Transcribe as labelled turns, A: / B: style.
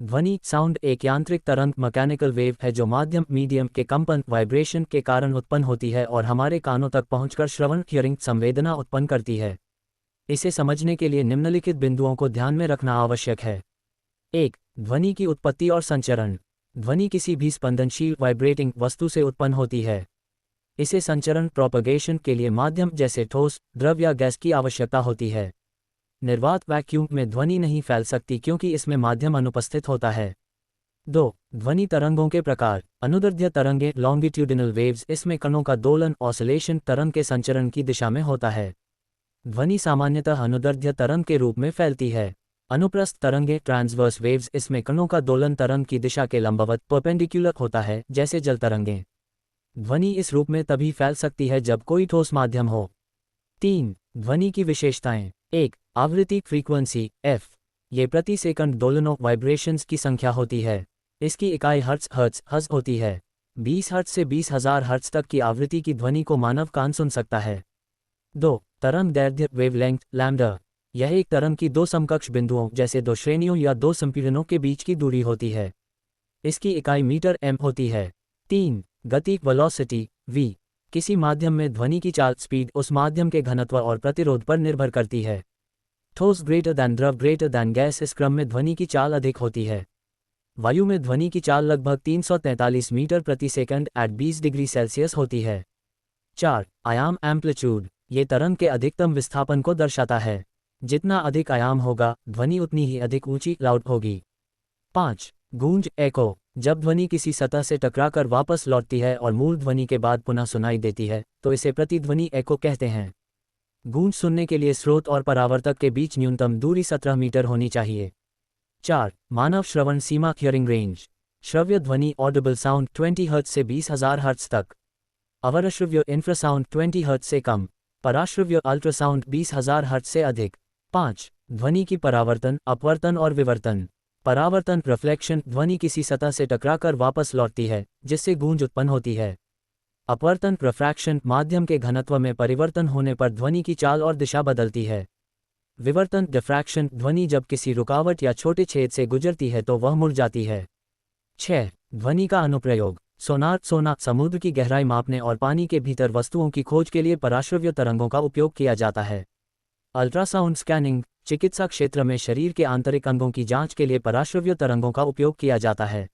A: ध्वनि साउंड एक यांत्रिक तरंग मैकेनिकल वेव है जो माध्यम मीडियम के कंपन वाइब्रेशन के कारण उत्पन्न होती है और हमारे कानों तक पहुंचकर श्रवण हियरिंग संवेदना उत्पन्न करती है। इसे समझने के लिए निम्नलिखित बिंदुओं को ध्यान में रखना आवश्यक है। 1. ध्वनि की उत्पत्ति और संचरण। ध्वनि किसी भी स्पंदनशील वाइब्रेटिंग वस्तु से उत्पन्न होती है। इसे संचरण प्रोपगेशन के लिए माध्यम जैसे ठोस, द्रव या गैस की आवश्यकता होती है। निर्वात वैक्यूम में ध्वनि नहीं फैल सकती क्योंकि इसमें माध्यम अनुपस्थित होता है। 2. ध्वनि तरंगों के प्रकार। अनुदैर्ध्य तरंगें लॉन्गिट्यूडिनल वेव्स, इसमें कणों का दोलन ऑसिलेशन तरंग के संचरण की दिशा में होता है। ध्वनि सामान्यतः अनुदैर्ध्य तरंग के रूप में फैलती है। अनुप्रस्थ तरंगें ट्रांसवर्स वेव्स, इसमें कणों का दोलन तरंग की दिशा के लंबवत परपेंडिकुलर होता है जैसे जल तरंगें। ध्वनि इस रूप में तभी फैल सकती है जब कोई ठोस माध्यम हो। 3. ध्वनि की विशेषताएं। 1. आवृत्ति फ्रीक्वेंसी एफ। ये प्रति सेकंड दोलनों वाइब्रेशंस की संख्या होती है। इसकी इकाई हर्ट्ज होती है। 20 हर्ट्ज से 20,000 हर्ट्ज तक की आवृत्ति की ध्वनि को मानव कान सुन सकता है। 2. तरंग दैर्ध्य वेवलेंथ लैम्डा। यह एक तरंग की दो समकक्ष बिंदुओं जैसे दो श्रेणियों या दो संपीड़नों के बीच की दूरी होती है। इसकी इकाई मीटर एम होती है। 3. गति वेलोसिटी वी। किसी माध्यम में ध्वनि की चाल स्पीड उस माध्यम के घनत्व और प्रतिरोध पर निर्भर करती है। ठोस ग्रेटर दैन द्रव ग्रेटर दैन गैस, इस क्रम में ध्वनि की चाल अधिक होती है। वायु में ध्वनि की चाल लगभग 343 मीटर प्रति सेकंड एट 20 डिग्री सेल्सियस होती है। 4. आयाम एम्पलीट्यूड। ये तरंग के अधिकतम विस्थापन को दर्शाता है। जितना अधिक आयाम होगा ध्वनि उतनी ही अधिक ऊंची लाउड होगी। 5. गूंज एको। जब ध्वनि किसी सतह से टकराकर वापस लौटती है और मूल ध्वनि के बाद पुनः सुनाई देती है तो इसे प्रतिध्वनि एको कहते हैं। गूंज सुनने के लिए स्रोत और परावर्तक के बीच न्यूनतम दूरी 17 मीटर होनी चाहिए। 4. मानव श्रवण सीमा हियरिंग रेंज। श्रव्य ध्वनि ऑडिबल साउंड 20 हर्ट्ज से 20,000 हर्ट्ज तक। अवरश्रव्य इंफ्रासाउंड 20 हर्ट्ज से कम। पराश्रव्य अल्ट्रासाउंड 20,000 हर्ट्ज से अधिक। 5. ध्वनि की परावर्तन अपवर्तन और विवर्तन। परावर्तन रिफ्लेक्शन, ध्वनि किसी सतह से टकराकर वापस लौटती है जिससे गूंज उत्पन्न होती है। अपवर्तन रिफ्रैक्शन, माध्यम के घनत्व में परिवर्तन होने पर ध्वनि की चाल और दिशा बदलती है। विवर्तन डिफ्रैक्शन, ध्वनि जब किसी रुकावट या छोटे छेद से गुजरती है तो वह मुड़ जाती है। 6. ध्वनि का अनुप्रयोग। सोनार समुद्र की गहराई मापने और पानी के भीतर वस्तुओं की खोज के लिए पराश्रव्य तरंगों का उपयोग किया जाता है। अल्ट्रासाउंड स्कैनिंग, चिकित्सा क्षेत्र में शरीर के आंतरिक अंगों की जांच के लिए पराश्रव्य तरंगों का उपयोग किया जाता है।